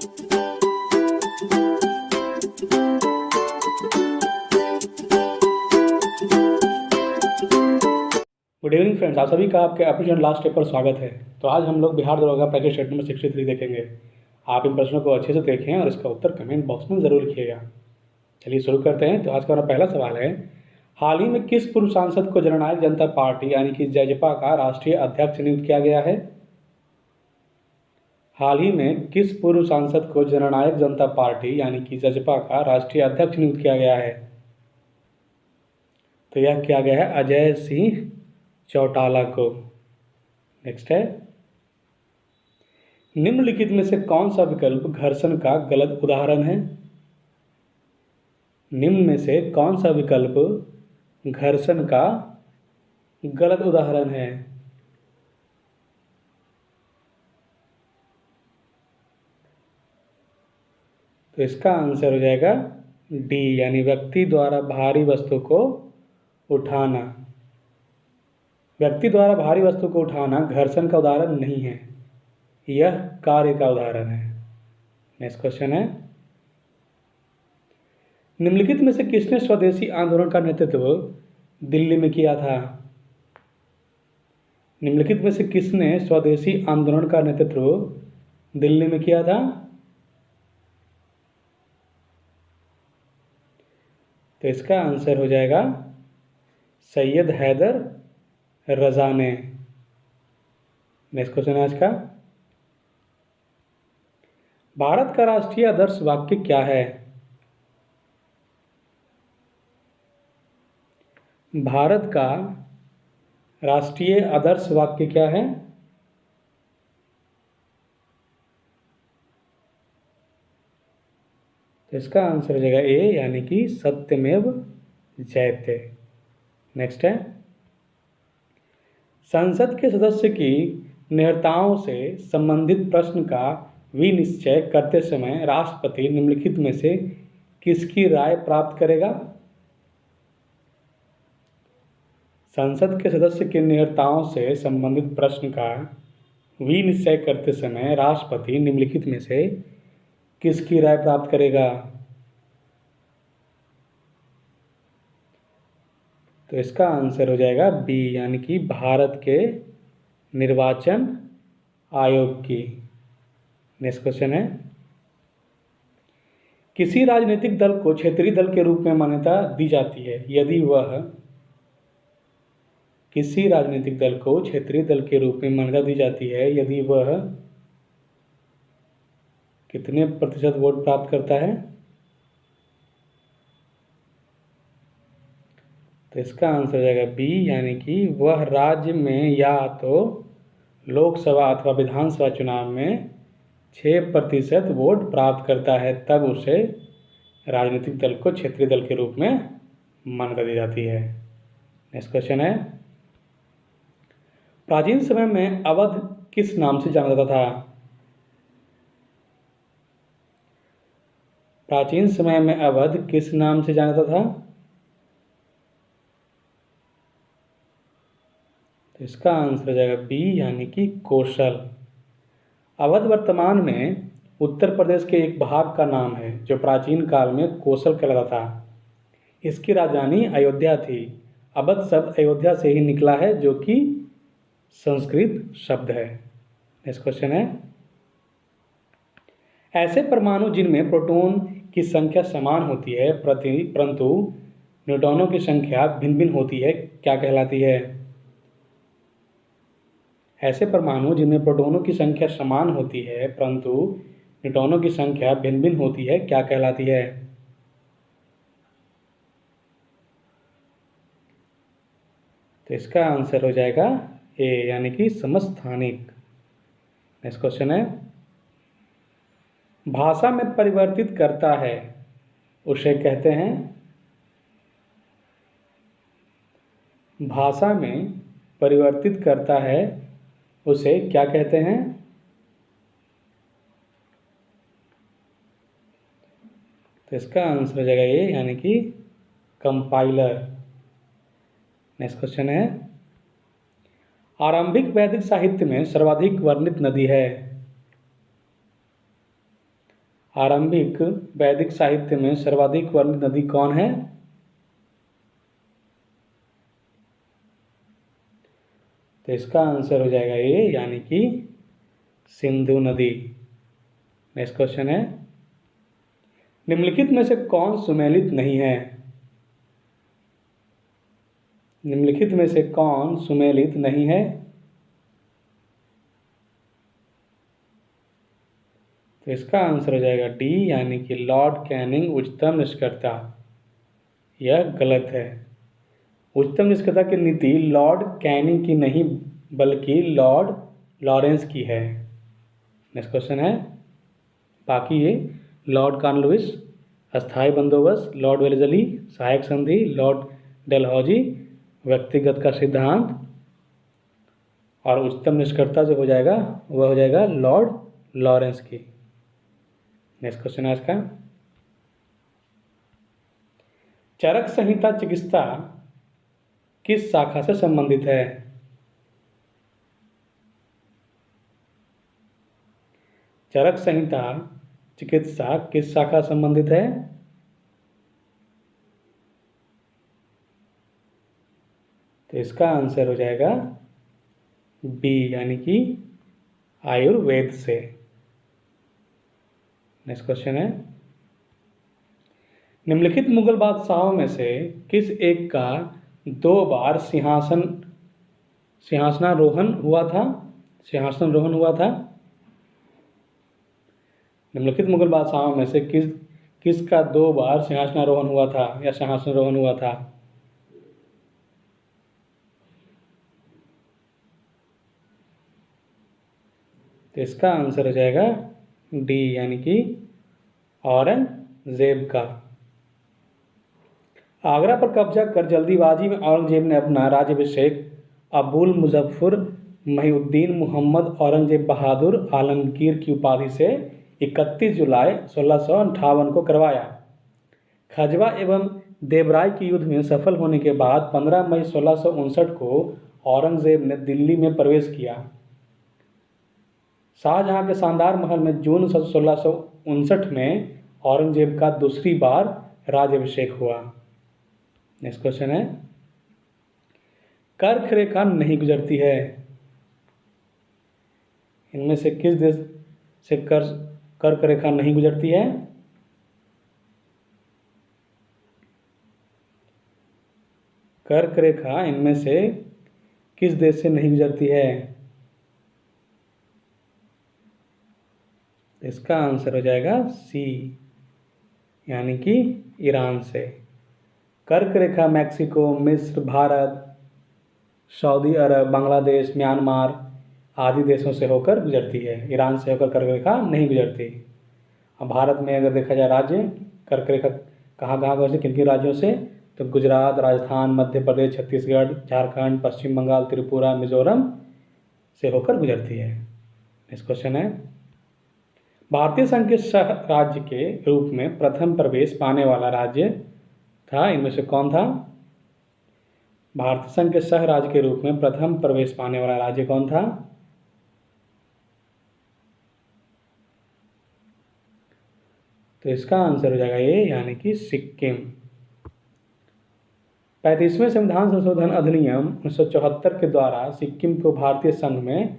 Good evening friends, आप सभी का आपके एपिसोड लास्ट स्टेप पर स्वागत है। तो आज हम लोग बिहार दरोगा पैकेज सेट नंबर 63 देखेंगे। आप इन प्रश्नों को अच्छे से देखें और इसका उत्तर कमेंट बॉक्स में ज़रूर लिखिएगा। चलिए शुरू करते हैं। तो आज का हमारा पहला सवाल है, हाल ही में किस पूर्व सांसद को जननायक जनता पार्टी यानी कि जजपा का राष्ट्रीय अध्यक्ष नियुक्त किया गया है? हाल ही में किस पूर्व सांसद को जननायक जनता पार्टी यानी कि जजपा का राष्ट्रीय अध्यक्ष नियुक्त किया गया है? तो यह किया गया है अजय सिंह चौटाला को। नेक्स्ट है, निम्नलिखित में से कौन सा विकल्प घर्षण का गलत उदाहरण है? निम्न में से कौन सा विकल्प घर्षण का गलत उदाहरण है? तो इसका आंसर हो जाएगा डी, यानी व्यक्ति द्वारा भारी वस्तु को उठाना। व्यक्ति द्वारा भारी वस्तु को उठाना घर्षण का उदाहरण नहीं है, यह कार्य का उदाहरण है। नेक्स्ट क्वेश्चन है, निम्नलिखित में से किसने स्वदेशी आंदोलन का नेतृत्व दिल्ली में किया था? निम्नलिखित में से किसने स्वदेशी आंदोलन का नेतृत्व दिल्ली में किया था? तो इसका आंसर हो जाएगा सैयद हैदर रजा ने। नेक्स्ट क्वेश्चन है आज का, भारत का राष्ट्रीय आदर्श वाक्य क्या है? भारत का राष्ट्रीय आदर्श वाक्य क्या है? तो इसका आंसर हो जाएगा ए, यानी कि सत्यमेव जयते। नेक्स्ट है, संसद के सदस्य की निहत्ताओं से संबंधित प्रश्न का विनिश्चय करते समय राष्ट्रपति निम्नलिखित में से किसकी राय प्राप्त करेगा? संसद के सदस्य की निहत्ताओं से संबंधित प्रश्न का विनिश्चय करते समय राष्ट्रपति निम्नलिखित में से किसकी राय प्राप्त करेगा? तो इसका आंसर हो जाएगा बी, यानी कि भारत के निर्वाचन आयोग की। नेक्स्ट क्वेश्चन है, किसी राजनीतिक दल को क्षेत्रीय दल के रूप में मान्यता दी जाती है यदि वह किसी राजनीतिक दल को क्षेत्रीय दल के रूप में मान्यता दी जाती है यदि वह कितने प्रतिशत वोट प्राप्त करता है? तो इसका आंसर हो जाएगा बी, यानी कि वह राज्य में या तो लोकसभा अथवा विधानसभा चुनाव में 6% वोट प्राप्त करता है, तब उसे राजनीतिक दल को क्षेत्रीय दल के रूप में मान्यता दी जाती है। नेक्स्ट क्वेश्चन है, प्राचीन समय में अवध किस नाम से जाना जाता था? प्राचीन समय में अवध किस नाम से जाना जाता था? तो इसका आंसर हो जाएगा बी, यानी कि कौशल। अवध वर्तमान में उत्तर प्रदेश के एक भाग का नाम है जो प्राचीन काल में कौशल कहलाता था। इसकी राजधानी अयोध्या थी। अवध शब्द अयोध्या से ही निकला है, जो कि संस्कृत शब्द है। नेक्स्ट क्वेश्चन है, ऐसे परमाणु जिनमें प्रोटॉन की संख्या समान होती है परंतु न्यूट्रॉनों की संख्या भिन्न भिन्न होती है, क्या कहलाती है? ऐसे परमाणु जिनमें प्रोटॉनों की संख्या समान होती है परंतु न्यूट्रॉनों की संख्या भिन्न भिन्न होती है, क्या कहलाती है? तो इसका आंसर हो जाएगा ए, यानी कि समस्थानिक। नेक्स्ट क्वेश्चन है, भाषा में परिवर्तित करता है उसे कहते हैं? भाषा में परिवर्तित करता है उसे क्या कहते हैं? तो इसका आंसर हो जाएगा ए, यानी कि कंपाइलर। नेक्स्ट क्वेश्चन है, आरंभिक वैदिक साहित्य में सर्वाधिक वर्णित नदी है? आरंभिक वैदिक साहित्य में सर्वाधिक वर्णित नदी कौन है? तो इसका आंसर हो जाएगा ए, यानी कि सिंधु नदी। नेक्स्ट क्वेश्चन है, निम्नलिखित में से कौन सुमेलित नहीं है? निम्नलिखित में से कौन सुमेलित नहीं है? तो इसका आंसर हो जाएगा डी, यानी कि लॉर्ड कैनिंग उच्चतम निष्कर्ता। यह गलत है। उच्चतम निष्कर्ता की नीति लॉर्ड कैनिंग की नहीं बल्कि लॉर्ड लॉरेंस की है। नेक्स्ट क्वेश्चन है, बाकी ये लॉर्ड कॉर्नवालिस अस्थायी बंदोबस्त, लॉर्ड वेलेस्ली सहायक संधि, लॉर्ड डलहौजी व्यक्तिगत का सिद्धांत, और उच्चतम निष्कर्ता जो हो जाएगा वह हो जाएगा लॉर्ड लॉरेंस की। नेक्स्ट क्वेश्चन है इसका, चरक संहिता चिकित्सा किस शाखा से संबंधित है? चरक संहिता चिकित्सा किस शाखा संबंधित है? तो इसका आंसर हो जाएगा बी, यानी कि आयुर्वेद से। नेक्स्ट क्वेश्चन है, निम्नलिखित मुगल बादशाहों में से किस एक का 2 बार सिंहासनारोहण हुआ था? सिंहासनारोहण हुआ था। निम्नलिखित मुगल बादशाहों में से किसका 2 बार सिंहासनारोहण हुआ था या सिंहासनारोहण हुआ था? तो इसका आंसर हो जाएगा डी, यानी कि औरंगजेब का। आगरा पर कब्जा कर जल्दीबाजी में औरंगजेब ने अपना राज्याभिषेक अबुल मुजफ्फर महिउद्दीन मुहम्मद औरंगजेब बहादुर आलमगीर की उपाधि से 31 जुलाई 1658 को करवाया। खजवा एवं देवराय के युद्ध में सफल होने के बाद 15 मई 1659 को औरंगजेब ने दिल्ली में प्रवेश किया। शाहजहां के शानदार महल में जून 1659 में औरंगजेब का दूसरी बार राज्याभिषेक हुआ। नेक्स्ट क्वेश्चन है, कर्क रेखा नहीं गुजरती है। इनमें से किस देश से कर्क रेखा नहीं गुजरती है? कर्क रेखा इनमें से किस देश से नहीं गुजरती है? इसका आंसर हो जाएगा सी, यानी कि ईरान से। कर्क रेखा मैक्सिको, मिस्र, भारत, सऊदी अरब, बांग्लादेश, म्यांमार आदि देशों से होकर गुजरती है। ईरान से होकर कर्क रेखा नहीं गुजरती। अब भारत में अगर देखा जाए राज्य, कर्क रेखा कहाँ गुजरती, किन किन राज्यों से? तो गुजरात, राजस्थान, मध्य प्रदेश, छत्तीसगढ़, झारखंड, पश्चिम बंगाल, त्रिपुरा, मिजोरम से होकर गुजरती है। नेक्स्ट क्वेश्चन है, भारतीय संघ के सह राज्य के रूप में प्रथम प्रवेश पाने वाला राज्य था, इनमें से कौन था? भारतीय संघ के सह राज्य के रूप में प्रथम प्रवेश पाने वाला राज्य कौन था? तो इसका आंसर हो जाएगा ए, यानी कि सिक्किम। 35वें संविधान संशोधन अधिनियम 1974 के द्वारा सिक्किम को भारतीय संघ में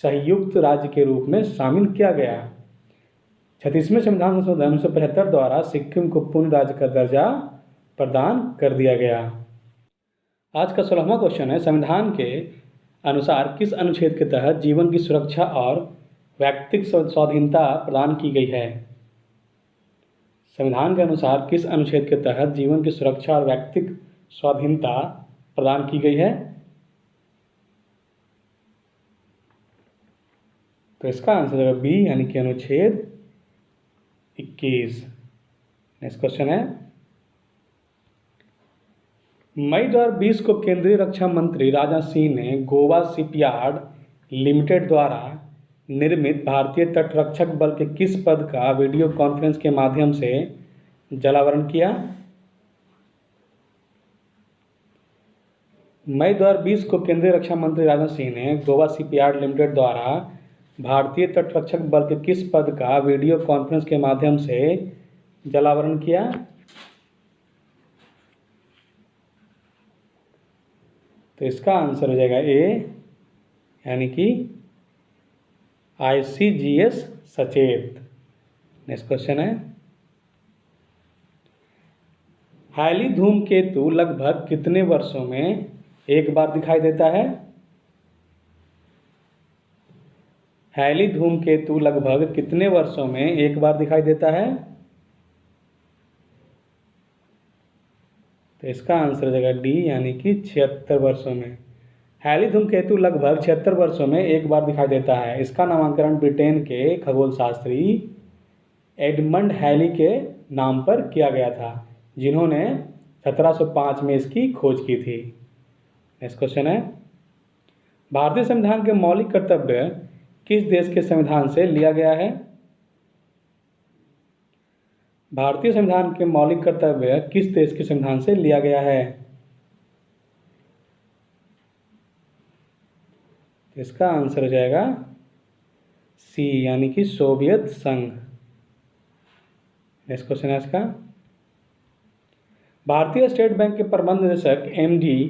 संयुक्त राज्य के रूप में शामिल किया गया। 36वें संविधान संशोधन 1975 द्वारा सिक्किम को पूर्ण राज्य का दर्जा प्रदान कर दिया गया। आज का 16वां क्वेश्चन है, संविधान के अनुसार किस अनुच्छेद के तहत जीवन की सुरक्षा और व्यक्तिगत स्वाधीनता प्रदान की गई है? संविधान के अनुसार किस अनुच्छेद के तहत जीवन की सुरक्षा और व्यक्तिगत स्वाधीनता प्रदान की गई है? तो इसका आंसर है बी, यानी कि अनुच्छेद 21। नेक्स्ट क्वेश्चन है, मई 2020 को केंद्रीय रक्षा मंत्री राजनाथ सिंह ने गोवा शिपयार्ड लिमिटेड द्वारा निर्मित भारतीय तटरक्षक बल के किस पद का वीडियो कॉन्फ्रेंस के माध्यम से जलावरण किया? मई 2020 को केंद्रीय रक्षा मंत्री राजनाथ सिंह ने गोवा शिपयार्ड लिमिटेड द्वारा भारतीय तटरक्षक बल के किस पद का वीडियो कॉन्फ्रेंस के माध्यम से जलावरण किया? तो इसका आंसर हो जाएगा ए, यानी कि ICGS सचेत। नेक्स्ट क्वेश्चन है, हैली धूमकेतु लगभग कितने वर्षों में एक बार दिखाई देता है? हैली धूमकेतु लगभग कितने वर्षों में एक बार दिखाई देता है? तो इसका आंसर हो जाएगा डी, यानी कि 76 वर्षों में। हैली धूमकेतु लगभग 76 वर्षों में एक बार दिखाई देता है। इसका नामकरण ब्रिटेन के खगोल शास्त्री एडमंड हैली के नाम पर किया गया था, जिन्होंने 1705 में इसकी खोज की थी। नेक्स्ट क्वेश्चन है, भारतीय संविधान के मौलिक कर्तव्य किस देश के संविधान से लिया गया है? भारतीय संविधान के मौलिक कर्तव्य किस देश के संविधान से लिया गया है? इसका आंसर हो जाएगा सी, यानी कि सोवियत संघ। नेक्स्ट क्वेश्चन है इसका, भारतीय स्टेट बैंक के प्रबंध निदेशक MD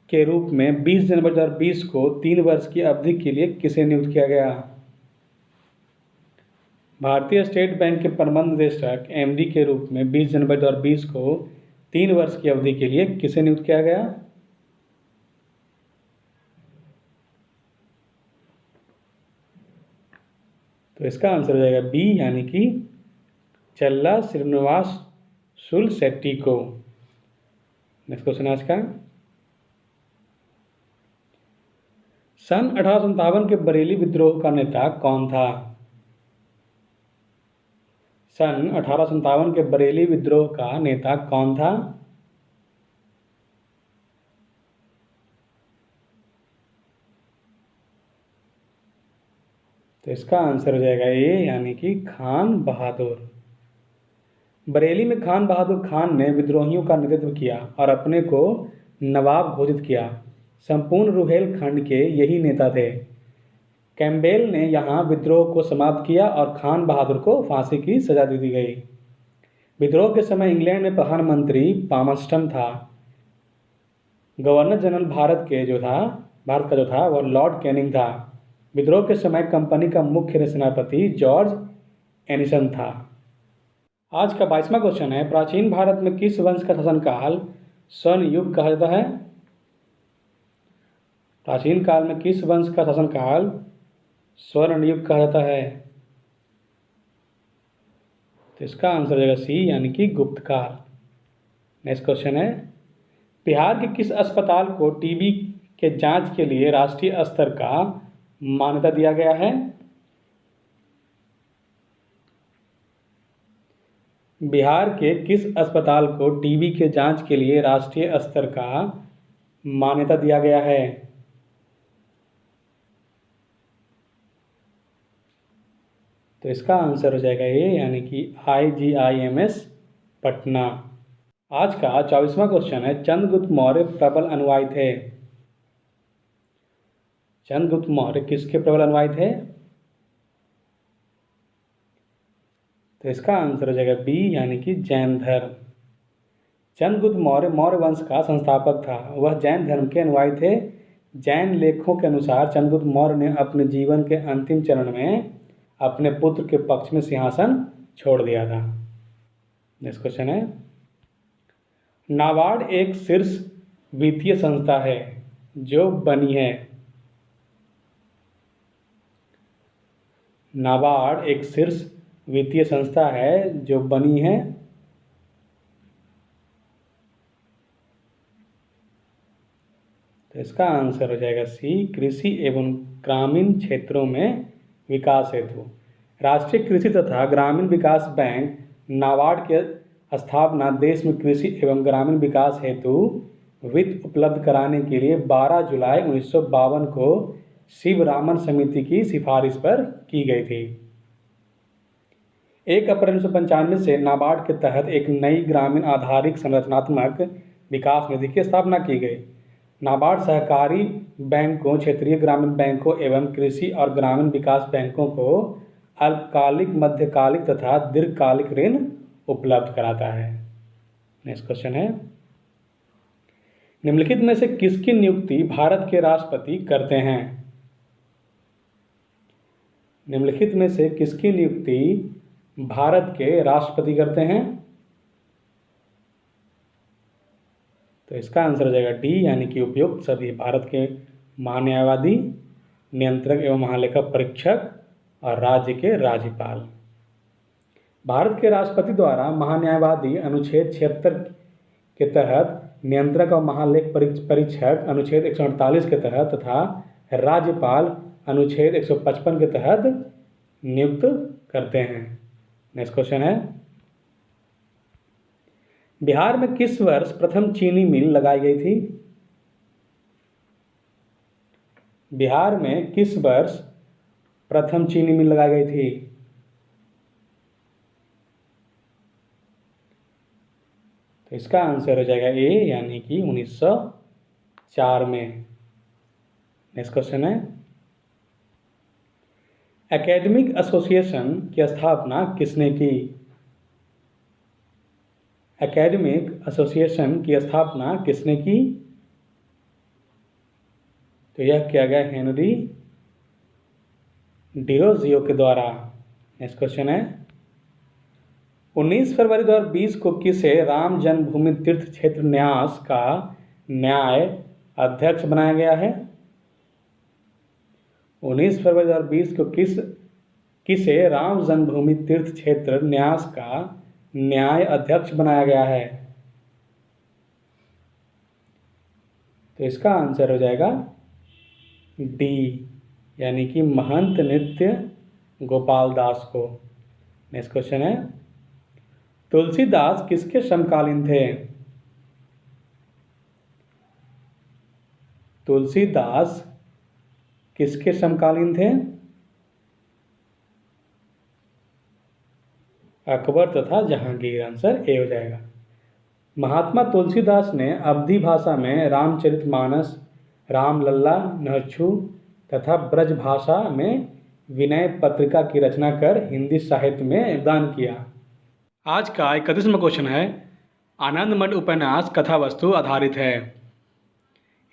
के रूप में 20 जनवरी 2020 को 3 वर्ष की अवधि के लिए किसे नियुक्त किया गया? भारतीय स्टेट बैंक के प्रबंध निदेशक MD के रूप में 20 जनवरी 2020 को 3 वर्ष की अवधि के लिए किसे नियुक्त किया गया? तो इसका आंसर हो जाएगा बी, यानी कि चल्ला श्रीनिवास सुल शेट्टी को। नेक्स्ट क्वेश्चन है इसका, सन 1857 के बरेली विद्रोह का नेता कौन था? सन 1857 के बरेली विद्रोह का नेता कौन था? तो इसका आंसर हो जाएगा ए, यानी कि खान बहादुर। बरेली में खान बहादुर खान ने विद्रोहियों का नेतृत्व किया और अपने को नवाब घोषित किया। संपूर्ण रुहेलखंड के यही नेता थे। कैम्पबेल ने यहाँ विद्रोह को समाप्त किया और खान बहादुर को फांसी की सजा दे दी गई। विद्रोह के समय इंग्लैंड में प्रधानमंत्री पामस्टन था। गवर्नर जनरल भारत का जो था वह लॉर्ड कैनिंग था। विद्रोह के समय कंपनी का मुख्य सेनापति जॉर्ज एनिसन था। आज का 22वां क्वेश्चन है, प्राचीन भारत में किस वंश का शासनकाल स्वर्ण युग कहा जाता है? प्राचीन काल में किस वंश का शासनकाल स्वर्ण युग कहा जाता है? तो इसका आंसर हो जाएगा सी, यानी कि गुप्त काल। नेक्स्ट क्वेश्चन है, बिहार के किस अस्पताल को टीबी के जांच के लिए राष्ट्रीय स्तर का मान्यता दिया गया है? बिहार के किस अस्पताल को टीबी के जांच के लिए राष्ट्रीय स्तर का मान्यता दिया गया है? तो इसका आंसर हो जाएगा ए, यानी कि IGIMS पटना। आज का 24वां क्वेश्चन है, चंद्रगुप्त मौर्य प्रबल अनुयायी थे। चंद्रगुप्त मौर्य किसके प्रबल अनुयायी थे? तो इसका आंसर हो जाएगा बी, यानी कि जैन धर्म। चंद्रगुप्त मौर्य मौर्य वंश का संस्थापक था। वह जैन धर्म के अनुयायी थे। जैन लेखों के अनुसार चंद्रगुप्त मौर्य ने अपने जीवन के अंतिम चरण में अपने पुत्र के पक्ष में सिंहासन छोड़ दिया था। नेक्स्ट क्वेश्चन है, नाबार्ड एक शीर्ष वित्तीय संस्था है जो बनी है। नाबार्ड एक शीर्ष वित्तीय संस्था है जो बनी है। तो इसका आंसर हो जाएगा सी, कृषि एवं ग्रामीण क्षेत्रों में विकास हेतु। राष्ट्रीय कृषि तथा ग्रामीण विकास बैंक नाबार्ड की स्थापना देश में कृषि एवं ग्रामीण विकास हेतु वित्त उपलब्ध कराने के लिए 12 जुलाई 1952 को शिवरामन समिति की सिफारिश पर की गई थी। 1 अप्रैल 1995 से नाबार्ड के तहत एक नई ग्रामीण आधारित संरचनात्मक विकास निधि की स्थापना की गई। नाबार्ड सहकारी बैंकों, क्षेत्रीय ग्रामीण बैंकों एवं कृषि और ग्रामीण विकास बैंकों को अल्पकालिक, मध्यकालिक तथा दीर्घकालिक ऋण उपलब्ध कराता है। नेक्स्ट क्वेश्चन है, निम्नलिखित में से किसकी नियुक्ति भारत के राष्ट्रपति करते हैं? निम्नलिखित में से किसकी नियुक्ति भारत के राष्ट्रपति करते हैं? तो इसका आंसर हो जाएगा डी, यानी कि उपयुक्त सभी। भारत के महान्यायवादी, नियंत्रक एवं महालेखा परीक्षक और राज्य के राज्यपाल। भारत के राष्ट्रपति द्वारा महान्यायवादी अनुच्छेद 76 के तहत, नियंत्रक और महालेख परीक्षक अनुच्छेद 148 के तहत तथा राज्यपाल अनुच्छेद 155 के तहत नियुक्त करते हैं। नेक्स्ट क्वेश्चन है, बिहार में किस वर्ष प्रथम चीनी मिल लगाई गई थी? बिहार में किस वर्ष प्रथम चीनी मिल लगाई गई थी? तो इसका आंसर हो जाएगा ए, यानी कि 1904 में। नेक्स्ट क्वेश्चन है, एकेडमिक एसोसिएशन की स्थापना किसने की? एकेडमिक एसोसिएशन की स्थापना किसने की? तो यह किया गया हेनरी डिरोजियो के द्वारा। नेक्स्ट क्वेश्चन है, 19 फरवरी 2020 को किसे राम जन्मभूमि तीर्थ क्षेत्र न्यास का न्याय अध्यक्ष बनाया गया है? 19 फरवरी 2020 को किसे राम जन्मभूमि तीर्थ क्षेत्र न्यास का न्याय अध्यक्ष बनाया गया है? तो इसका आंसर हो जाएगा डी, यानी कि महंत नित्य गोपाल दास को। नेक्स्ट क्वेश्चन है, तुलसीदास किसके समकालीन थे? तुलसीदास किसके समकालीन थे? अकबर तथा जहांगीर। आंसर ए हो जाएगा। महात्मा तुलसीदास ने अवधी भाषा में रामचरितमानस, रामलला, नहछु तथा ब्रज भाषा में विनय पत्रिका की रचना कर हिंदी साहित्य में योगदान किया। आज का 31वां क्वेश्चन है, आनंदमठ उपन्यास कथा वस्तु आधारित है।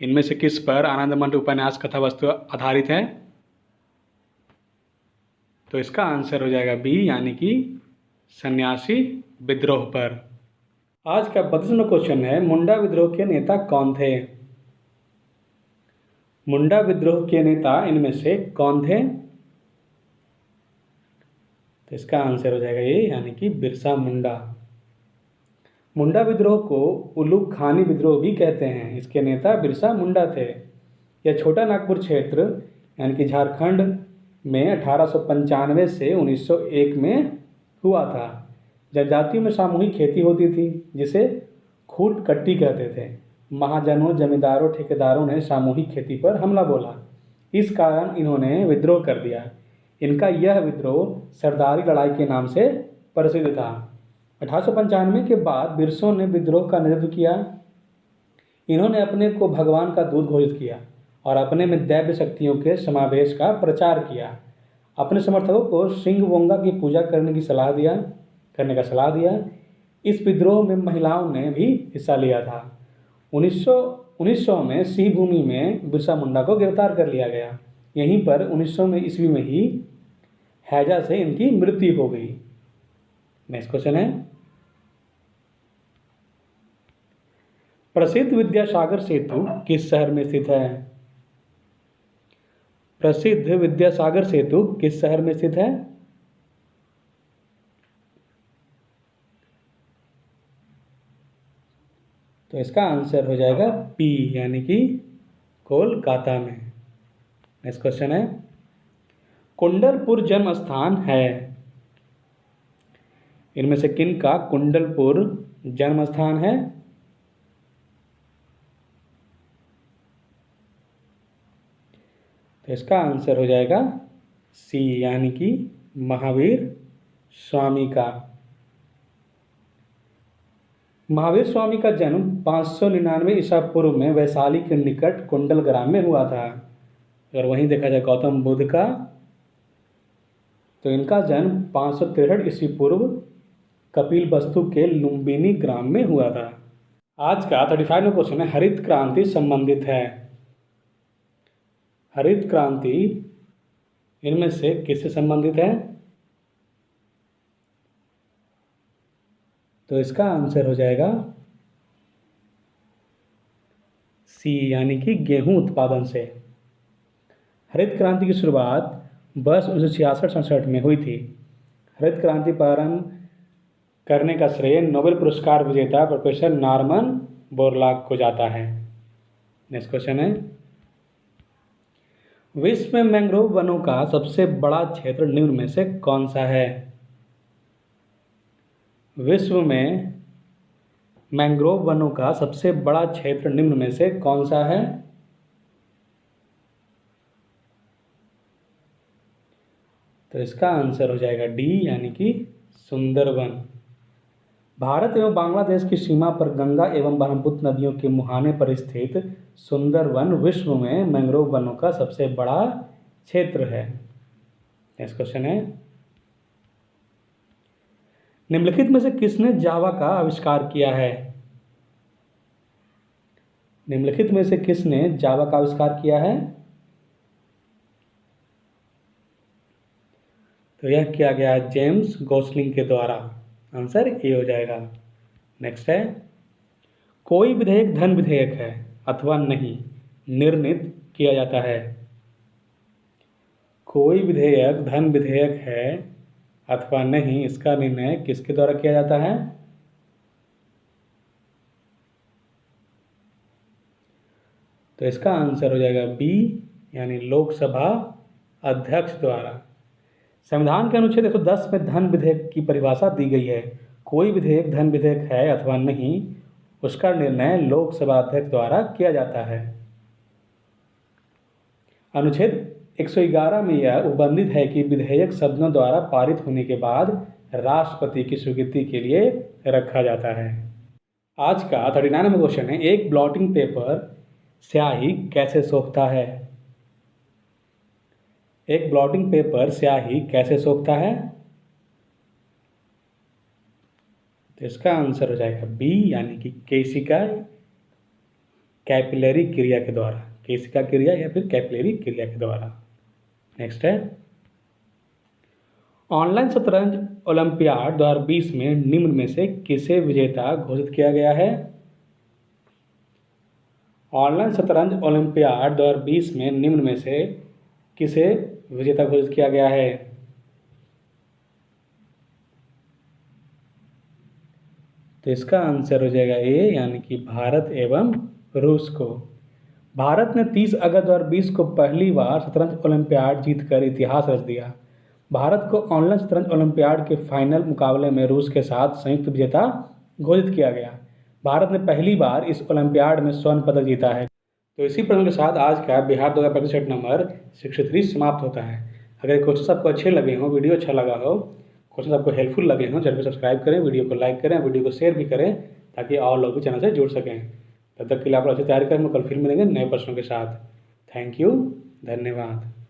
इनमें से किस पर आनंदमठ उपन्यास कथा वस्तु आधारित है? तो इसका आंसर हो जाएगा बी, यानी कि सन्यासी विद्रोह पर। आज का 32वां क्वेश्चन है, मुंडा विद्रोह के नेता कौन थे? मुंडा विद्रोह के नेता इनमें से कौन थे? तो इसका आंसर हो जाएगा ये, यानी कि बिरसा मुंडा। मुंडा विद्रोह को उलूक खानी विद्रोह भी कहते हैं। इसके नेता बिरसा मुंडा थे। यह छोटा नागपुर क्षेत्र यानी कि झारखंड में 1895 से 1901 में हुआ था। जनजातियों में सामूहिक खेती होती थी, जिसे खूट कट्टी कहते थे। महाजनों, जमींदारों, ठेकेदारों ने सामूहिक खेती पर हमला बोला। इस कारण इन्होंने विद्रोह कर दिया। इनका यह विद्रोह सरदारी लड़ाई के नाम से प्रसिद्ध था। 1895 के बाद बिरसों ने विद्रोह का नेतृत्व किया। इन्होंने अपने को भगवान का दूत घोषित किया और अपने में दैव्य शक्तियों के समावेश का प्रचार किया। अपने समर्थकों को सिंह वोंगा की पूजा करने का सलाह दिया। इस विद्रोह में महिलाओं ने भी हिस्सा लिया था। 1900 में सिंह भूमि में बिरसा मुंडा को गिरफ्तार कर लिया गया। यहीं पर 1900 में ईस्वी में ही हैजा से इनकी मृत्यु हो गई। नेक्स्ट क्वेश्चन है, प्रसिद्ध विद्यासागर सेतु किस शहर में स्थित है? प्रसिद्ध विद्यासागर सेतु किस शहर में स्थित है? तो इसका आंसर हो जाएगा पी, यानी कि कोलकाता में। नेक्स्ट क्वेश्चन है, कुंडलपुर जन्म स्थान है। इनमें से किन का कुंडलपुर जन्म स्थान है? तो इसका आंसर हो जाएगा सी, यानी कि महावीर स्वामी का। महावीर स्वामी का जन्म 599 ईसा पूर्व में वैशाली के निकट कुंडल ग्राम में हुआ था। अगर वहीं देखा जाए गौतम बुद्ध का, तो इनका जन्म 563 ईस्वी पूर्व कपिलवस्तु के लुम्बिनी ग्राम में हुआ था। आज का 35वां क्वेश्चन है, हरित क्रांति संबंधित है। हरित क्रांति इनमें से किससे संबंधित है? तो इसका आंसर हो जाएगा सी, यानी कि गेहूं उत्पादन से। हरित क्रांति की शुरुआत वर्ष 1966-67 में हुई थी। हरित क्रांति प्रारंभ करने का श्रेय नोबेल पुरस्कार विजेता प्रोफेसर नॉर्मन बोरलॉग को जाता है। नेक्स्ट क्वेश्चन है, विश्व में मैंग्रोव वनों का सबसे बड़ा क्षेत्र निम्न में से कौन सा है? विश्व में मैंग्रोव वनों का सबसे बड़ा क्षेत्र निम्न में से कौन सा है? तो इसका आंसर हो जाएगा डी, यानी कि सुंदरवन। भारत एवं बांग्लादेश की सीमा पर गंगा एवं ब्रह्मपुत्र नदियों के मुहाने पर स्थित सुंदरवन विश्व में मैंग्रोव वनों का सबसे बड़ा क्षेत्र है। नेक्स्ट क्वेश्चन है, निम्नलिखित में से किसने जावा का आविष्कार किया है? निम्नलिखित में से किसने जावा का आविष्कार किया है? तो यह किया गया जेम्स गोस्लिंग के द्वारा। आंसर ए हो जाएगा। नेक्स्ट है, कोई विधेयक धन विधेयक है अथवा नहीं निर्णित किया जाता है। कोई विधेयक धन विधेयक है अथवा नहीं, इसका निर्णय किसके द्वारा किया जाता है? तो इसका आंसर हो जाएगा बी, यानी लोकसभा अध्यक्ष द्वारा। संविधान के अनुच्छेद 110 में धन विधेयक की परिभाषा दी गई है। कोई विधेयक धन विधेयक है अथवा नहीं, उसका निर्णय लोकसभा अध्यक्ष द्वारा किया जाता है। अनुच्छेद 111 में यह उल्लेखित है कि विधेयक सदनों द्वारा पारित होने के बाद राष्ट्रपति की स्वीकृति के लिए रखा जाता है। आज का 39वां क्वेश्चन है, एक ब्लॉटिंग पेपर स्याही कैसे सोखता है? एक ब्लॉटिंग पेपर स्याही कैसे सोखता है? तो इसका आंसर हो जाएगा बी, यानी कि केशिका कैपिलरी क्रिया के द्वारा। केशिका क्रिया या फिर कैपिलरी क्रिया के द्वारा। नेक्स्ट है, ऑनलाइन शतरंज ओलंपियाड 2020 में निम्न में से किसे विजेता घोषित किया गया है? ऑनलाइन शतरंज ओलंपियाड 2020 में निम्न में से किसे विजेता घोषित किया गया है? तो इसका आंसर हो जाएगा ए, यानी कि भारत एवं रूस को। भारत ने 30 अगस्त 2020 को पहली बार शतरंज ओलंपियाड जीतकर इतिहास रच दिया। भारत को ऑनलाइन शतरंज ओलंपियाड के फाइनल मुकाबले में रूस के साथ संयुक्त विजेता घोषित किया गया। भारत ने पहली बार इस ओलंपियाड में स्वर्ण पदक जीता है। तो इसी प्रश्न के साथ आज का बिहार 2025 सेट नंबर 63 समाप्त होता है। अगर क्वेश्चन आपको अच्छे लगे हों, वीडियो अच्छा लगा हो, क्वेश्चन आपको हेल्पफुल लगे हों, चैनल को सब्सक्राइब करें, वीडियो को लाइक करें, वीडियो को शेयर भी करें, ताकि और लोग भी चैनल से जुड़ सकें। तब तक के लिए आप अच्छी तैयारी करें। हम कल फिर मिलेंगे नए प्रश्नों के साथ। थैंक यू, धन्यवाद।